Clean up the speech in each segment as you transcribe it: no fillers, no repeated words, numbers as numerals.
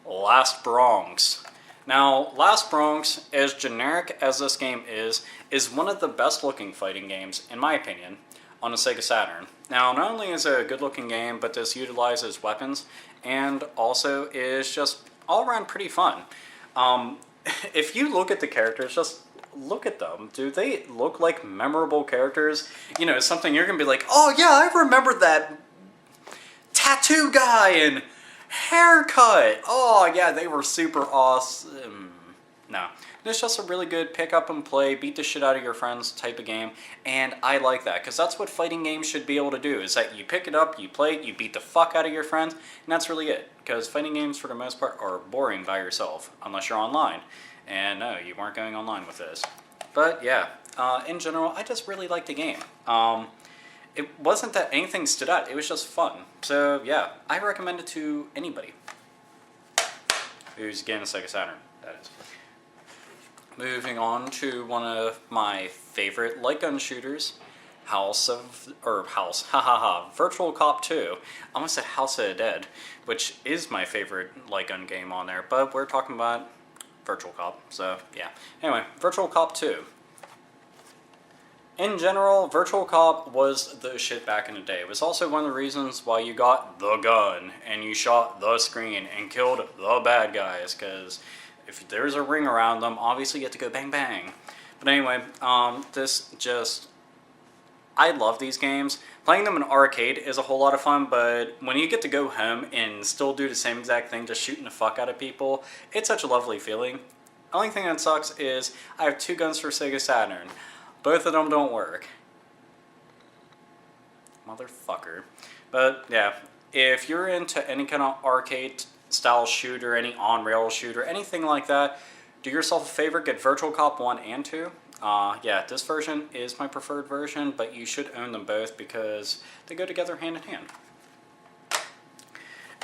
Last Bronx. Now, Last Bronx, as generic as this game is one of the best looking fighting games, in my opinion, on the Sega Saturn. Now, not only is it a good looking game, but this utilizes weapons, and also is just all around pretty fun. If you look at the characters, just look at them. Do they look like memorable characters? You know, something you're gonna be like, oh yeah, I remember that tattoo guy and haircut. Oh yeah, they were super awesome. No, it's just a really good pick up and play, beat the shit out of your friends type of game, and I like that because that's what fighting games should be able to do. Is that you pick it up, you play it, you beat the fuck out of your friends, and that's really it. Because fighting games for the most part are boring by yourself unless you're online, and no, you weren't going online with this. But yeah, in general, I just really liked the game. It wasn't that anything stood out, it was just fun. So yeah, I recommend it to anybody who's getting a Sega Saturn, that is. Moving on to one of my favorite light gun shooters, Virtual Cop 2. I almost said House of the Dead, which is my favorite light gun game on there, but we're talking about Virtual Cop, so yeah. Anyway, Virtual Cop 2. In general, Virtual Cop was the shit back in the day. It was also one of the reasons why you got the gun, and you shot the screen, and killed the bad guys, because if there's a ring around them, obviously you have to go bang bang. But anyway, I love these games. Playing them in arcade is a whole lot of fun, but when you get to go home and still do the same exact thing, just shooting the fuck out of people, it's such a lovely feeling. Only thing that sucks is I have 2 guns for Sega Saturn. Both of them don't work. Motherfucker. But yeah, if you're into any kind of arcade style shooter, any on-rail shooter, anything like that, do yourself a favor, get Virtual Cop 1 and 2. Yeah, this version is my preferred version, but you should own them both because they go together hand in hand.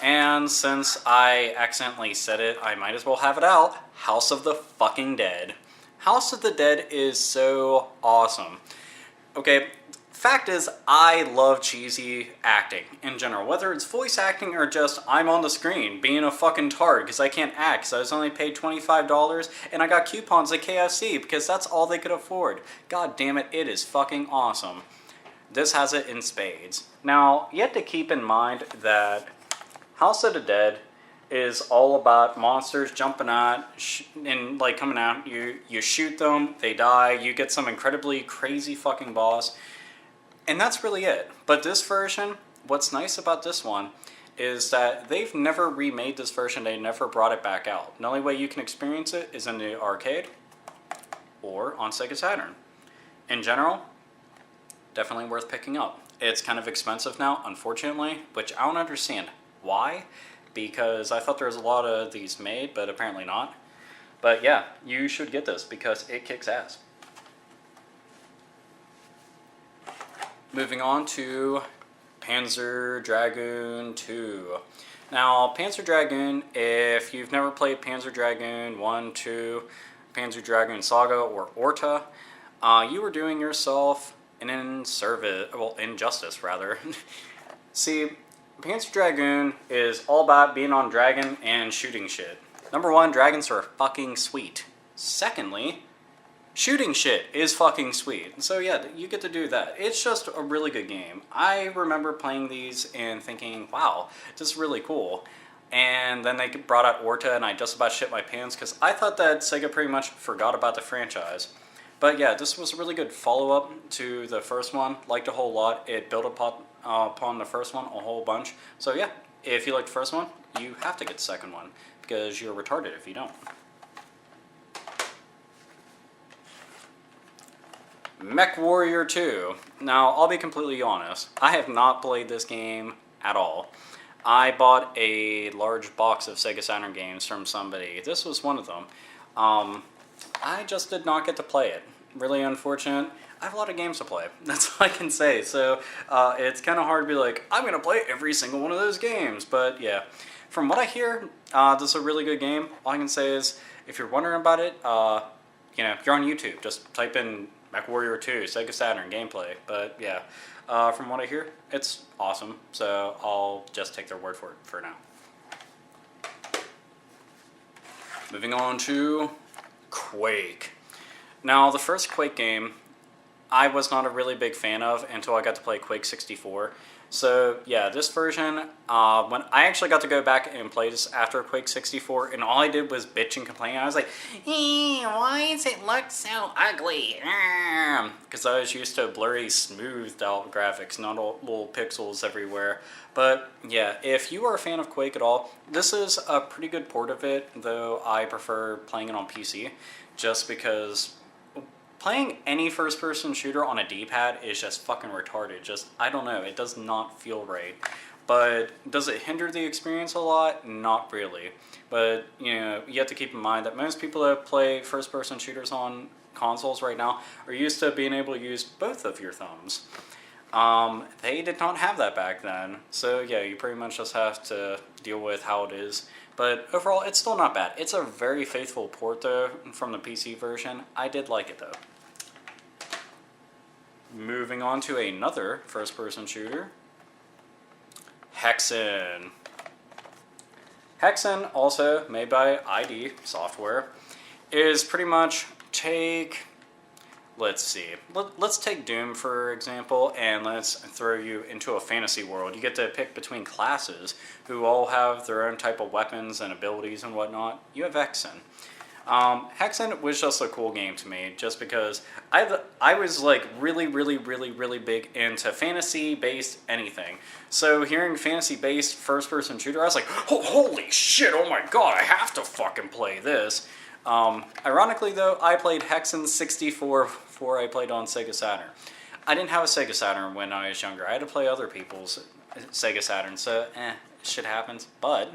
And since I accidentally said it, I might as well have it out. House of the fucking Dead. House of the Dead is so awesome. Okay, fact is, I love cheesy acting in general. Whether it's voice acting or just I'm on the screen being a fucking tard because I can't act because I was only paid $25 and I got coupons at KFC because that's all they could afford. God damn it, it is fucking awesome. This has it in spades. Now, you have to keep in mind that House of the Dead is all about monsters jumping out and like coming out. You shoot them, they die, you get some incredibly crazy fucking boss. And that's really it. But this version, what's nice about this one is that they've never remade this version. They never brought it back out. The only way you can experience it is in the arcade or on Sega Saturn. In general, definitely worth picking up. It's kind of expensive now, unfortunately, which I don't understand why, because I thought there was a lot of these made, but apparently not. But yeah, you should get this because it kicks ass. Moving on to Panzer Dragoon II. Now, Panzer Dragoon, if you've never played Panzer Dragoon 1, 2, Panzer Dragoon Saga, or Orta, you were doing yourself an injustice, rather. See, Panzer Dragoon is all about being on dragon and shooting shit. Number 1, dragons are fucking sweet. Secondly, shooting shit is fucking sweet. So yeah, you get to do that. It's just a really good game. I remember playing these and thinking, wow, this is really cool. And then they brought out Orta and I just about shit my pants because I thought that Sega pretty much forgot about the franchise. But yeah, this was a really good follow-up to the first one. Liked a whole lot. It built upon the first one a whole bunch. So yeah, if you liked the first one, you have to get the second one because you're retarded if you don't. MechWarrior 2. Now, I'll be completely honest. I have not played this game at all. I bought a large box of Sega Saturn games from somebody. This was one of them. I just did not get to play it. Really unfortunate. I have a lot of games to play. That's all I can say. So, it's kind of hard to be like, I'm going to play every single one of those games. But, yeah. From what I hear, this is a really good game. All I can say is, if you're wondering about it, if you're on YouTube, just type in MechWarrior 2, Sega Saturn gameplay. But yeah, from what I hear, it's awesome. So I'll just take their word for it for now. Moving on to Quake. Now, the first Quake game, I was not a really big fan of until I got to play Quake 64. So, yeah, this version, when I actually got to go back and play this after Quake 64, and all I did was bitch and complain. I was like, why does it look so ugly? Because I was used to blurry, smoothed out graphics, not all little pixels everywhere. But, yeah, if you are a fan of Quake at all, this is a pretty good port of it, though I prefer playing it on PC, just because playing any first-person shooter on a D-pad is just fucking retarded. Just, I don't know, it does not feel right. But does it hinder the experience a lot? Not really. But, you know, you have to keep in mind that most people that play first-person shooters on consoles right now are used to being able to use both of your thumbs. They did not have that back then. So, yeah, you pretty much just have to deal with how it is. But overall, it's still not bad. It's a very faithful port, though, from the PC version. I did like it, though. Moving on to another first-person shooter, Hexen. Hexen, also made by ID Software, is pretty much let's see, let's take Doom for example, and let's throw you into a fantasy world. You get to pick between classes who all have their own type of weapons and abilities and whatnot. You have Hexen. Hexen was just a cool game to me, just because I was like really big into fantasy-based anything. So hearing fantasy-based first-person shooter, I was like, oh, holy shit, oh my god, I have to fucking play this. Ironically though, I played Hexen 64 before I played on Sega Saturn. I didn't have a Sega Saturn when I was younger. I had to play other people's Sega Saturn, so shit happens, but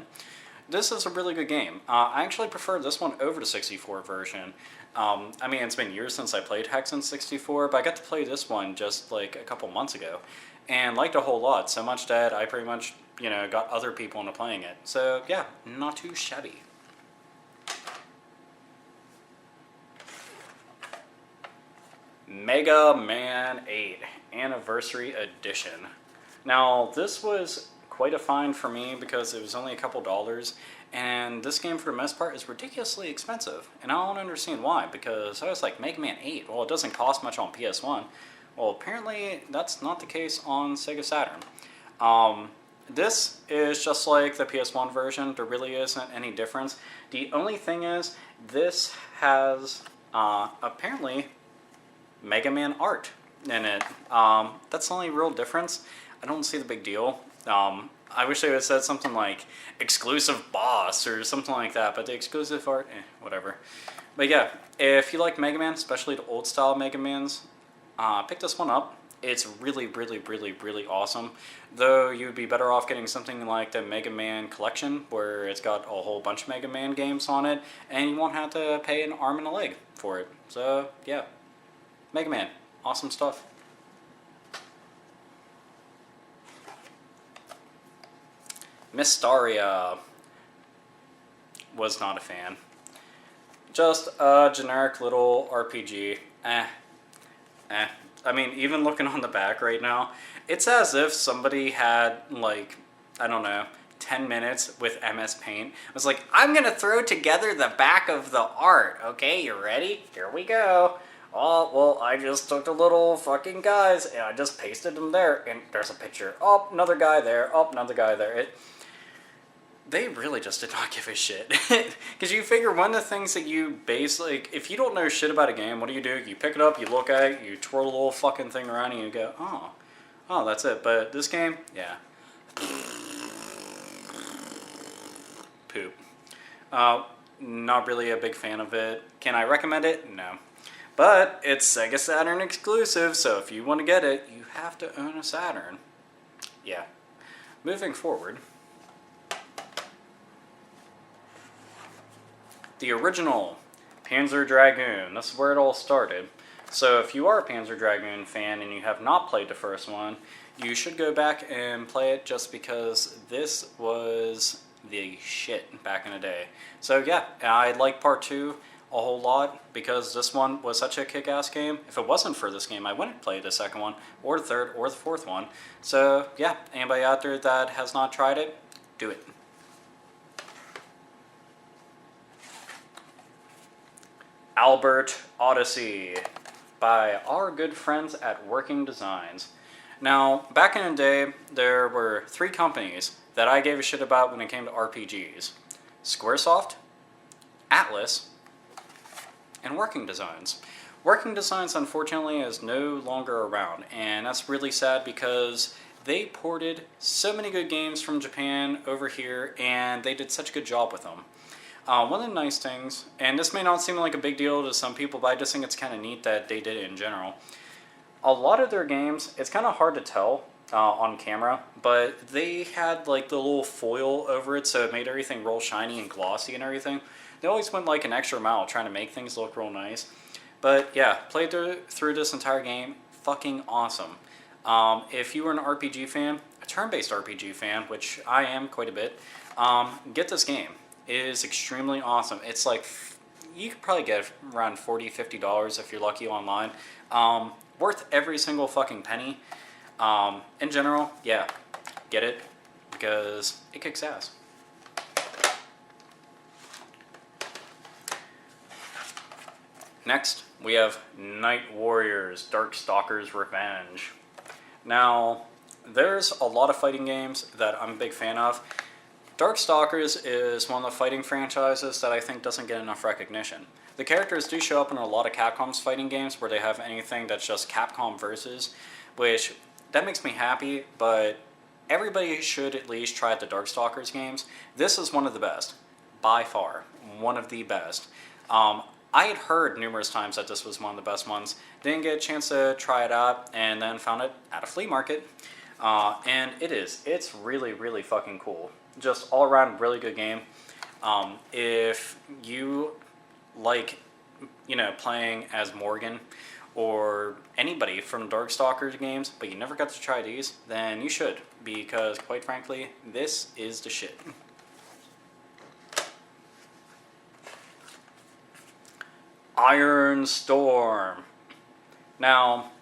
this is a really good game. I actually prefer this one over the 64 version. I mean, it's been years since I played Hexen 64, but I got to play this one just like a couple months ago, and liked a whole lot, so much that I pretty much, you know, got other people into playing it. So yeah, not too shabby. Mega Man 8 Anniversary Edition. Now, this was quite a find for me because it was only a couple dollars, and this game for the most part is ridiculously expensive, and I don't understand why, because I was like, Mega Man 8, well, it doesn't cost much on PS1. Well, apparently that's not the case on Sega Saturn. This is just like the PS1 version. There really isn't any difference. The only thing is, this has apparently Mega Man art in it. That's the only real difference. I don't see the big deal. I wish they would have said something like exclusive boss or something like that, but the exclusive art, whatever. But yeah, if you like Mega Man, especially the old style Mega Mans, pick this one up. It's really awesome. Though you'd be better off getting something like the Mega Man Collection, where it's got a whole bunch of Mega Man games on it, and you won't have to pay an arm and a leg for it. So yeah, Mega Man, awesome stuff. Mystaria. Was not a fan. Just a generic little RPG. I mean, even looking on the back right now, it's as if somebody had, like, I don't know, 10 minutes with MS Paint. It was like, I'm gonna throw together the back of the art. Okay, you ready? Here we go. Oh, well, I just took the little fucking guys and I just pasted them there, and there's a picture. Oh, another guy there. Oh, another guy there. They really just did not give a shit. Because you figure one of the things that you base, like, if you don't know shit about a game, what do? You pick it up, you look at it, you twirl a little fucking thing around, and you go, oh, that's it. But this game, yeah. Poop. Not really a big fan of it. Can I recommend it? No. But it's Sega Saturn exclusive, so if you want to get it, you have to own a Saturn. Yeah. Moving forward, the original Panzer Dragoon. This is where it all started. So if you are a Panzer Dragoon fan and you have not played the first one, you should go back and play it, just because this was the shit back in the day. So yeah, I like part 2 a whole lot, because this one was such a kick-ass game. If it wasn't for this game, I wouldn't play the second one, or the third, or the fourth one. So yeah, anybody out there that has not tried it, do it. Albert Odyssey by our good friends at Working Designs. Now, back in the day, there were 3 companies that I gave a shit about when it came to RPGs. Squaresoft, Atlas, and Working Designs. Working Designs, unfortunately, is no longer around, and that's really sad because they ported so many good games from Japan over here, and they did such a good job with them. One of the nice things, and this may not seem like a big deal to some people, but I just think it's kind of neat that they did it in general. A lot of their games, it's kind of hard to tell on camera, but they had like the little foil over it, so it made everything real shiny and glossy and everything. They always went like an extra mile trying to make things look real nice. But yeah, played through this entire game, fucking awesome. If you were an RPG fan, a turn-based RPG fan, which I am quite a bit, get this game. It is extremely awesome. It's like, you could probably get around $40, $50 if you're lucky online. Worth every single fucking penny. In general, yeah, get it, because it kicks ass. Next, we have MechWarrior's Darkstalkers Revenge. Now, there's a lot of fighting games that I'm a big fan of. Darkstalkers is one of the fighting franchises that I think doesn't get enough recognition. The characters do show up in a lot of Capcom's fighting games where they have anything that's just Capcom versus, which, that makes me happy, but everybody should at least try out the Darkstalkers games. This is one of the best, by far, one of the best. I had heard numerous times that this was one of the best ones, didn't get a chance to try it out, and then found it at a flea market. And it's really, really fucking cool. Just all around really good game. If you like, playing as Morgan or anybody from Darkstalkers games, but you never got to try these, then you should, because quite frankly, this is the shit. Iron Storm. Now,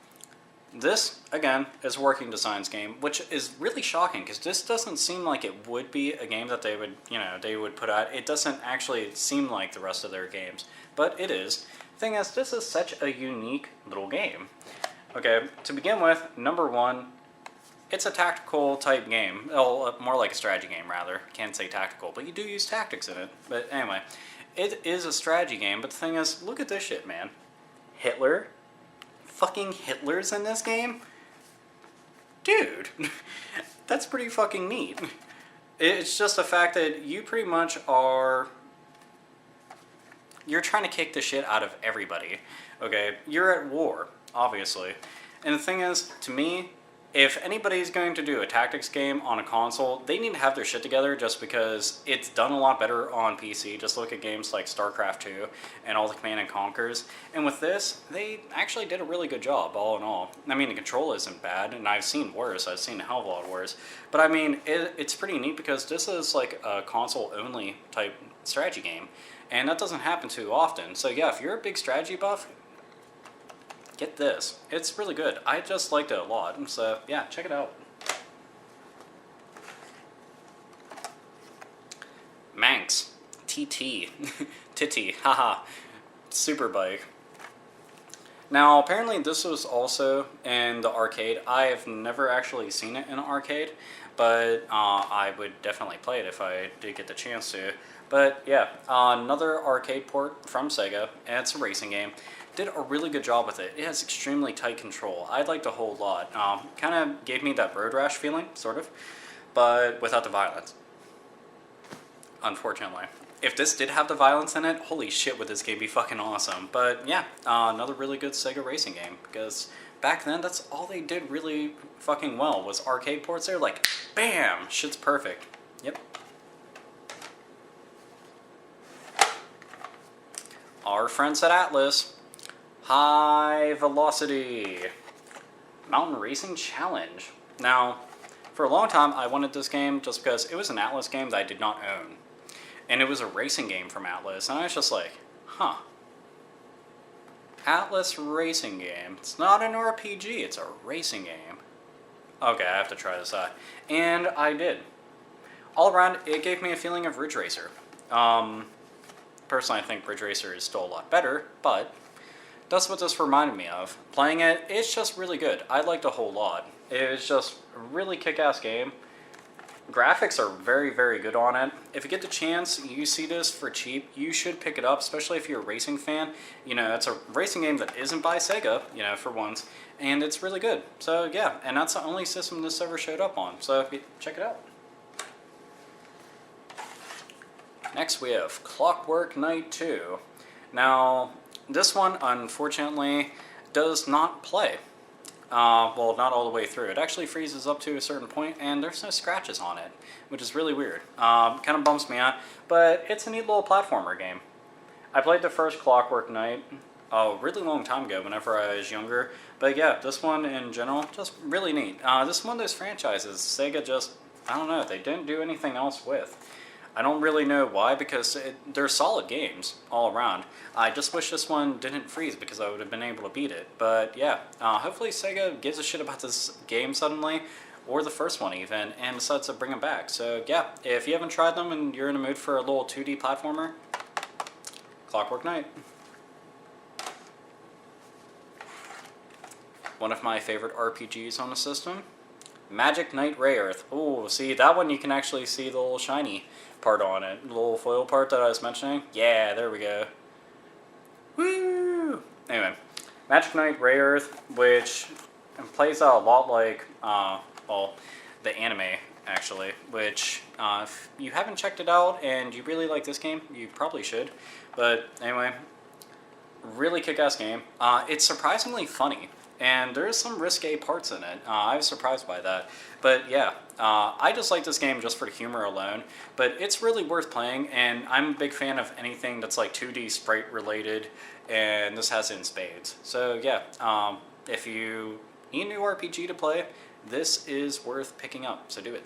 this, again, is a Working Designs game, which is really shocking, because this doesn't seem like it would be a game that they would put out. It doesn't actually seem like the rest of their games, but it is. Thing is, this is such a unique little game. Okay, to begin with, number 1, it's a tactical type game. Well, more like a strategy game, rather. Can't say tactical, but you do use tactics in it. But anyway, it is a strategy game, but the thing is, look at this shit, man. Hitler? Fucking Hitler's in this game? Dude, that's pretty fucking neat. It's just the fact that you pretty much you're trying to kick the shit out of everybody, okay? You're at war, obviously. And the thing is, to me, if anybody's going to do a tactics game on a console, they need to have their shit together, just because it's done a lot better on PC. Just look at games like StarCraft 2 and all the Command & Conquers. And with this, they actually did a really good job, all in all. I mean, the control isn't bad, and I've seen worse. I've seen a hell of a lot worse. But I mean, it's pretty neat, because this is like a console-only type strategy game. And that doesn't happen too often. So yeah, if you're a big strategy buff, get this. It's really good. I just liked it a lot. So yeah, check it out. Manx TT Superbike. Now, apparently this was also in the arcade. I have never actually seen it in an arcade, but I would definitely play it if I did get the chance to. But yeah, another arcade port from Sega, and it's a racing game. Did a really good job with it. It has extremely tight control. I liked a whole lot. Kind of gave me that Road Rash feeling, sort of, but without the violence. Unfortunately. If this did have the violence in it, holy shit, would this game be fucking awesome. But yeah, another really good Sega racing game, because back then, that's all they did really fucking well, was arcade ports. They were like, bam, shit's perfect. Yep. Our friends at Atlas. High Velocity Mountain Racing Challenge. Now, for a long time, I wanted this game just because it was an Atlas game that I did not own. And it was a racing game from Atlas, and I was just like, huh. Atlas racing game. It's not an RPG, it's a racing game. Okay, I have to try this out. And I did. All around, it gave me a feeling of Ridge Racer. personally I think Bridge Racer is still a lot better, but that's what this reminded me of. Playing it, it's just really good. I liked it a whole lot. It's just a really kick-ass game. Graphics are very, very good on it. If you get the chance, you see this for cheap, you should pick it up, especially if you're a racing fan. You know, it's a racing game that isn't by Sega, you know, for once, and it's really good. So yeah, and that's the only system this ever showed up on, so check it out. Next we have Clockwork Knight 2. Now, this one, unfortunately, does not play. Well, not all the way through. It actually freezes up to a certain point, and there's no scratches on it, which is really weird. Kind of bumps me out, but it's a neat little platformer game. I played the first Clockwork Knight a really long time ago, whenever I was younger, but yeah, this one in general, just really neat. This is one of those franchises Sega just, I don't know, they didn't do anything else with. I don't really know why, because they're solid games all around. I just wish this one didn't freeze, because I would have been able to beat it. But yeah, hopefully Sega gives a shit about this game suddenly, or the first one even, and decides to bring them back. So yeah, if you haven't tried them and you're in the mood for a little 2D platformer, Clockwork Knight. One of my favorite RPGs on the system, Magic Knight Rayearth. Oh, see, that one you can actually see the little shiny part on it. The little foil part that I was mentioning. Yeah, there we go. Woo! Anyway, Magic Knight Rayearth, which plays out a lot like, well, the anime, actually, which, if you haven't checked it out and you really like this game, you probably should. But anyway, really kick-ass game. It's surprisingly funny. And there's some risque parts in it. I was surprised by that. But yeah, I just like this game just for the humor alone. But it's really worth playing, and I'm a big fan of anything that's like 2D sprite related, and this has it in spades. So yeah, if you need a new RPG to play, this is worth picking up, so do it.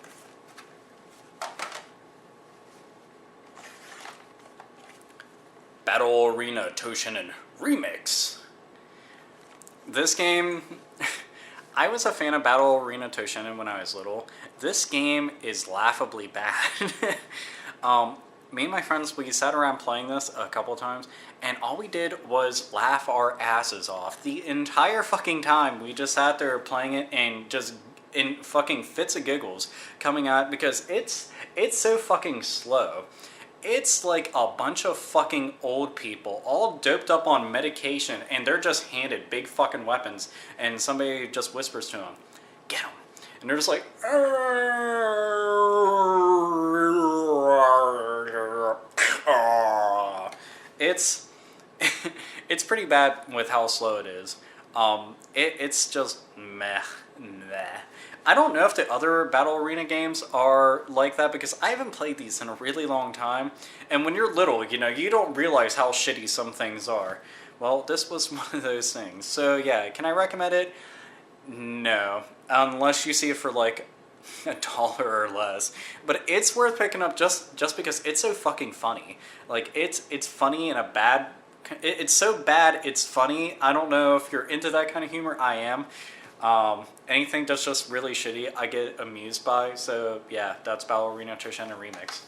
Battle Arena Toshinden Remix. This game, I was a fan of Battle Arena Toshinden when I was little. This game is laughably bad. Me and my friends, we sat around playing this a couple times, and all we did was laugh our asses off. The entire fucking time, we just sat there playing it and just in fucking fits of giggles coming out, because it's so fucking slow. It's like a bunch of fucking old people, all doped up on medication, and they're just handed big fucking weapons, and somebody just whispers to them, "Get them." And they're just like, it's pretty bad with how slow it is. It's just meh. I don't know if the other Battle Arena games are like that, because I haven't played these in a really long time. And when you're little, you know, you don't realize how shitty some things are. Well, this was one of those things. So yeah, can I recommend it? No. Unless you see it for like $1 or less. But it's worth picking up just because it's so fucking funny. Like, it's funny in a bad... It's so bad it's funny. I don't know if you're into that kind of humor. I am. Anything that's just really shitty, I get amused by. So yeah, that's Battle Arena Toshinden Remix.